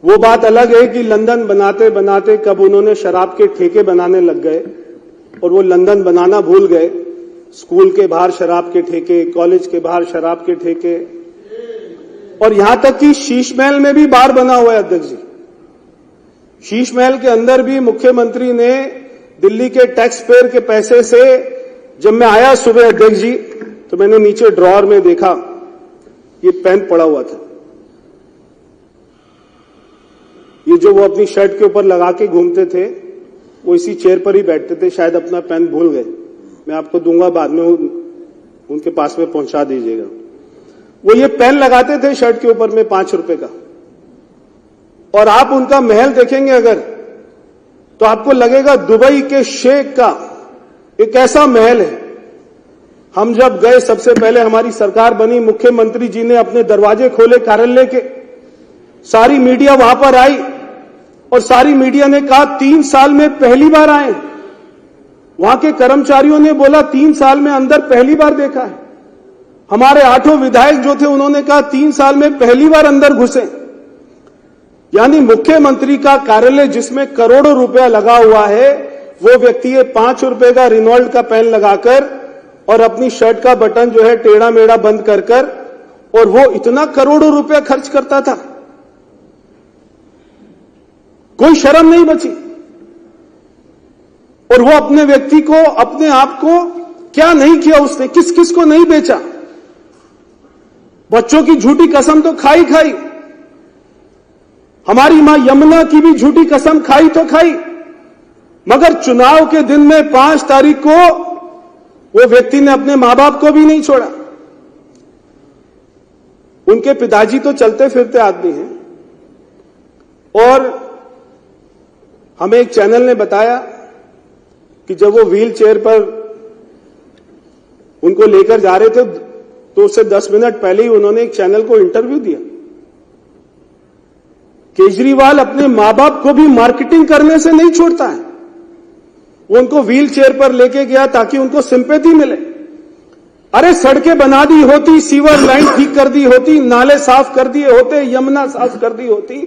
वो बात अलग है कि लंदन बनाते बनाते कब उन्होंने शराब के ठेके बनाने लग गए और वो लंदन बनाना भूल गए। स्कूल के बाहर शराब के ठेके, कॉलेज के बाहर शराब के ठेके, और यहां तक कि शीश महल में भी बार बना हुआ है अध्यक्ष जी। शीश महल के अंदर भी मुख्यमंत्री ने दिल्ली के टैक्स पेयर के पैसे से, जब मैं आया सुबह अध्यक्ष जी तो मैंने नीचे ड्रॉअर में देखा ये पेन पड़ा हुआ था। ये जो वो अपनी शर्ट के ऊपर लगा के घूमते थे वो इसी चेयर पर ही बैठते थे, शायद अपना पेन भूल गए। मैं आपको दूंगा, बाद में उनके पास में पहुंचा दीजिएगा। वो ये पेन लगाते थे शर्ट के ऊपर में 5 रुपए का, और आप उनका महल देखेंगे अगर तो आपको लगेगा दुबई के शेख का एक ऐसा महल है। हम जब गए सबसे पहले हमारी सरकार बनी, मुख्यमंत्री जी ने अपने दरवाजे खोले कार्यालय के, सारी मीडिया वहां पर आई और सारी मीडिया ने कहा 3 साल में पहली बार आए। वहां के कर्मचारियों ने बोला 3 साल में अंदर पहली बार देखा है। हमारे 8 विधायक जो थे उन्होंने कहा 3 साल में पहली बार अंदर घुसे। यानी मुख्यमंत्री का कार्यालय जिसमें करोड़ों रुपया लगा हुआ है, वो व्यक्ति ये 5 रुपए का रिनॉल्ट का पेन लगाकर और अपनी शर्ट का बटन जो है टेढ़ा मेढ़ा बंद कर और वो इतना करोड़ों रुपया खर्च करता था। कोई शर्म नहीं बची। और वो अपने व्यक्ति को, अपने आप को क्या नहीं किया उसने, किस किस को नहीं बेचा। बच्चों की झूठी कसम तो खाई खाई, हमारी मां यमुना की भी झूठी कसम खाई तो खाई, मगर चुनाव के दिन में 5 तारीख को वो व्यक्ति ने अपने मां बाप को भी नहीं छोड़ा। उनके पिताजी तो चलते फिरते आदमी हैं, और हमें एक चैनल ने बताया कि जब वो व्हील चेयर पर उनको लेकर जा रहे थे तो उससे 10 मिनट पहले ही उन्होंने एक चैनल को इंटरव्यू दिया। केजरीवाल अपने मां बाप को भी मार्केटिंग करने से नहीं छोड़ता है। वो उनको व्हील चेयर पर लेके गया ताकि उनको सिंपैथी मिले। अरे सड़कें बना दी होती, सीवर लाइन ठीक कर दी होती, नाले साफ कर दिए होते, यमुना साफ कर दी होती,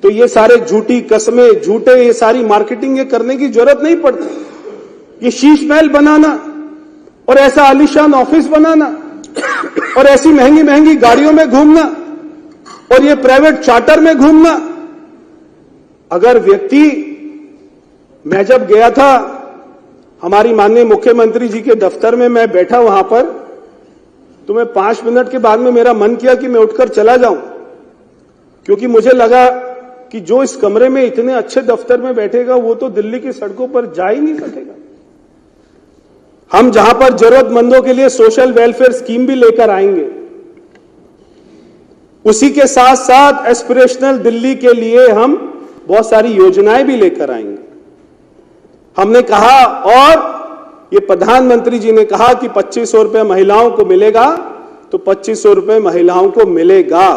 तो ये सारे झूठी कस्में, झूठे ये सारी मार्केटिंग ये करने की जरूरत नहीं पड़ती। ये शीश महल बनाना और ऐसा आलीशान ऑफिस बनाना और ऐसी महंगी महंगी गाड़ियों में घूमना और ये प्राइवेट चार्टर में घूमना। अगर व्यक्ति, मैं जब गया था हमारी माननीय मुख्यमंत्री जी के दफ्तर में, मैं बैठा वहां पर, तो मैं 5 मिनट के बाद में मेरा मन किया कि मैं उठकर चला जाऊं, क्योंकि मुझे लगा कि जो इस कमरे में इतने अच्छे दफ्तर में बैठेगा वो तो दिल्ली की सड़कों पर जा ही नहीं सकेगा। हम जहां पर जरूरतमंदों के लिए सोशल वेलफेयर स्कीम भी लेकर आएंगे, उसी के साथ साथ एस्पिरेशनल दिल्ली के लिए हम बहुत सारी योजनाएं भी लेकर आएंगे। हमने कहा, और ये प्रधानमंत्री जी ने कहा कि 2500 रुपए महिलाओं को मिलेगा, तो 2500 रुपए महिलाओं को मिलेगा।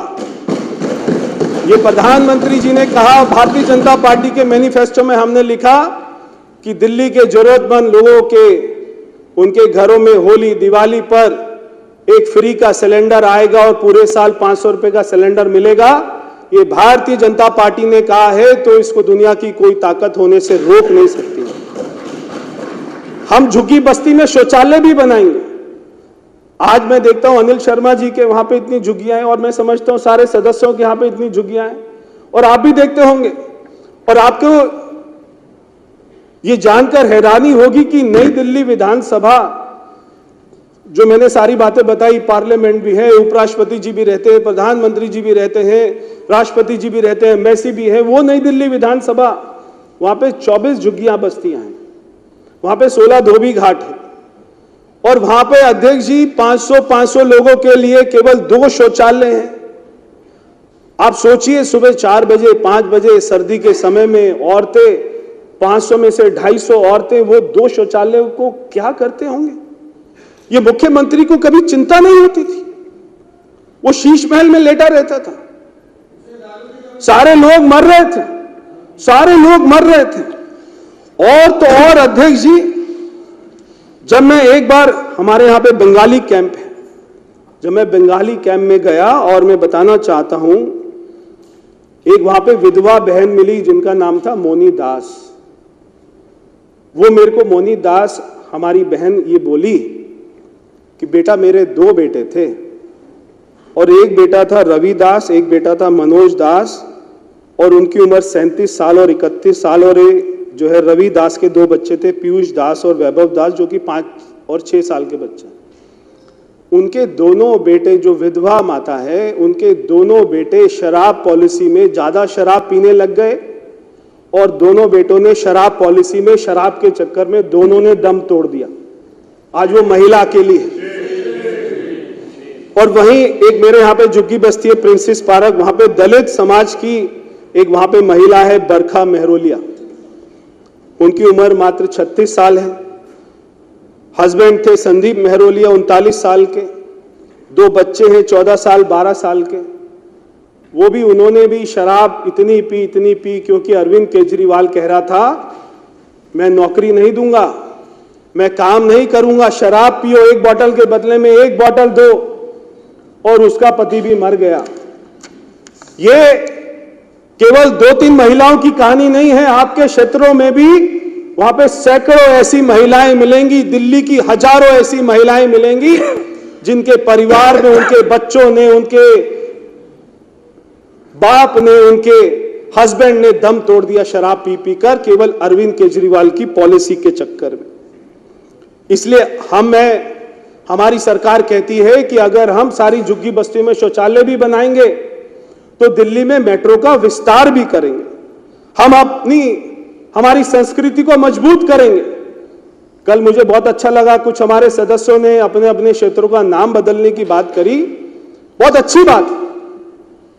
ये प्रधानमंत्री जी ने कहा। भारतीय जनता पार्टी के मैनिफेस्टो में हमने लिखा कि दिल्ली के जरूरतमंद लोगों के, उनके घरों में होली दिवाली पर एक फ्री का सिलेंडर आएगा और पूरे साल 500 रुपए का सिलेंडर मिलेगा। ये भारतीय जनता पार्टी ने कहा है, तो इसको दुनिया की कोई ताकत होने से रोक नहीं सकती। हम झुग्गी बस्ती में शौचालय भी बनाएंगे। आज मैं देखता हूं अनिल शर्मा जी के वहां पे इतनी झुग्गियां हैं, और मैं समझता हूं सारे सदस्यों के यहां पे इतनी झुग्गियां हैं, और आप भी देखते होंगे। और आपको ये जानकर हैरानी होगी कि नई दिल्ली विधानसभा, जो मैंने सारी बातें बताई, पार्लियामेंट भी है, उपराष्ट्रपति जी भी रहते हैं, प्रधानमंत्री जी भी रहते हैं, राष्ट्रपति जी भी रहते हैं, एम्बेसी भी है, वो नई दिल्ली विधानसभा, वहां पे 24 झुग्गियां बस्तियां हैं, वहां पे 16 धोबी घाट है, और वहां पे अध्यक्ष जी 500 लोगों के लिए केवल 2 शौचालय हैं। आप सोचिए, सुबह 4 बजे 5 बजे सर्दी के समय में औरतें, 500 में से 250 औरतें वो 2 शौचालयों को क्या करते होंगे। ये मुख्यमंत्री को कभी चिंता नहीं होती थी, वो शीश महल में लेटा रहता था। सारे लोग मर रहे थे, सारे लोग मर रहे थे। और तो और अध्यक्ष जी, जब मैं एक बार, हमारे यहां पे बंगाली कैंप है, जब मैं बंगाली कैंप में गया, और मैं बताना चाहता हूं एक वहां पे विधवा बहन मिली जिनका नाम था मोनी दास। वो मेरे को मोनी दास हमारी बहन ये बोली कि बेटा मेरे 2 बेटे थे और एक बेटा था रवि दास, एक बेटा था मनोज दास और उनकी उम्र 37 साल और 31 साल। और जो है रवि दास के 2 बच्चे थे, पीयूष दास और वैभव दास, जो कि 5 और 6 साल के बच्चे। उनके दोनों बेटे, जो विधवा माता है, उनके दोनों बेटे शराब पॉलिसी में ज्यादा शराब पीने लग गए और दोनों बेटों ने शराब पॉलिसी में, शराब के चक्कर में दोनों ने दम तोड़ दिया। आज वो महिला अकेली है। और वहीं एक मेरे यहाँ पे झुग्गी बस्ती है, प्रिंसेस पार्क, वहां पे दलित समाज की एक वहां पे महिला है, बरखा मेहरोलिया। उनकी उम्र मात्र 36 साल है। हस्बैंड थे संदीप मेहरोलिया, 39 साल के। 2 बच्चे हैं, 14 साल 12 साल के। वो भी, उन्होंने भी शराब इतनी पी क्योंकि अरविंद केजरीवाल कह रहा था मैं नौकरी नहीं दूंगा, मैं काम नहीं करूंगा, शराब पियो, 1 बोतल के बदले में 1 बोतल दो। और उसका पति भी मर गया। ये केवल 2-3 महिलाओं की कहानी नहीं है, आपके क्षेत्रों में भी वहां पे सैकड़ों ऐसी महिलाएं मिलेंगी, दिल्ली की हजारों ऐसी महिलाएं मिलेंगी जिनके परिवार में उनके बच्चों ने, उनके बाप ने, उनके हस्बैंड ने दम तोड़ दिया शराब पी कर, केवल अरविंद केजरीवाल की पॉलिसी के चक्कर में। इसलिए हमारी सरकार कहती है कि अगर हम सारी झुग्गी बस्तियों में शौचालय भी बनाएंगे तो दिल्ली में मेट्रो का विस्तार भी करेंगे। हम हमारी संस्कृति को मजबूत करेंगे। कल मुझे बहुत अच्छा लगा, कुछ हमारे सदस्यों ने अपने अपने क्षेत्रों का नाम बदलने की बात करी। बहुत अच्छी बात है।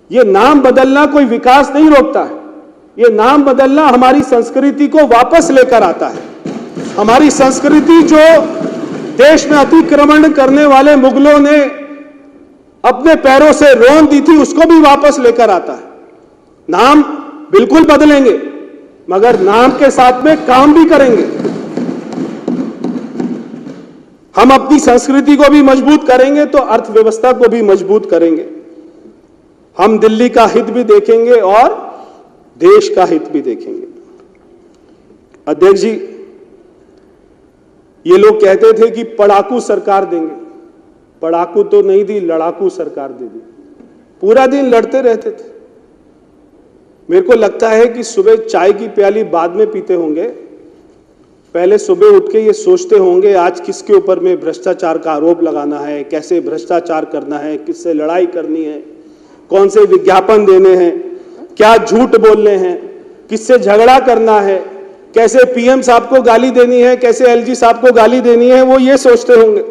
ये नाम बदलना कोई विकास नहीं रोकता है। ये नाम बदलना हमारी संस्कृति को वापस लेकर आता है। हमारी संस्कृति जो देश में अतिक्रमण करने वाले मुगलों ने अपने पैरों से रौंद दी थी, उसको भी वापस लेकर आता है। नाम बिल्कुल बदलेंगे, मगर नाम के साथ में काम भी करेंगे। हम अपनी संस्कृति को भी मजबूत करेंगे तो अर्थव्यवस्था को भी मजबूत करेंगे। हम दिल्ली का हित भी देखेंगे और देश का हित भी देखेंगे। अध्यक्ष जी, ये लोग कहते थे कि पढ़ाकू सरकार देंगे। पढ़ाकू तो नहीं दी, लड़ाकू सरकार दे दी। पूरा दिन लड़ते रहते थे। मेरे को लगता है कि सुबह चाय की प्याली बाद में पीते होंगे, पहले सुबह उठ के ये सोचते होंगे आज किसके ऊपर में भ्रष्टाचार का आरोप लगाना है, कैसे भ्रष्टाचार करना है, किससे लड़ाई करनी है, कौन से विज्ञापन देने हैं, क्या झूठ बोलने हैं, किससे झगड़ा करना है, कैसे पीएम साहब को गाली देनी है, कैसे एलजी साहब को गाली देनी है, वो ये सोचते होंगे।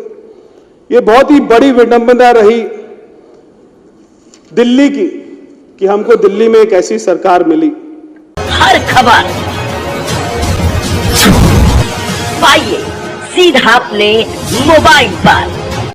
ये बहुत ही बड़ी विडंबना रही दिल्ली की कि हमको दिल्ली में एक ऐसी सरकार मिली। हर खबर पाइए सीधा अपने मोबाइल पर।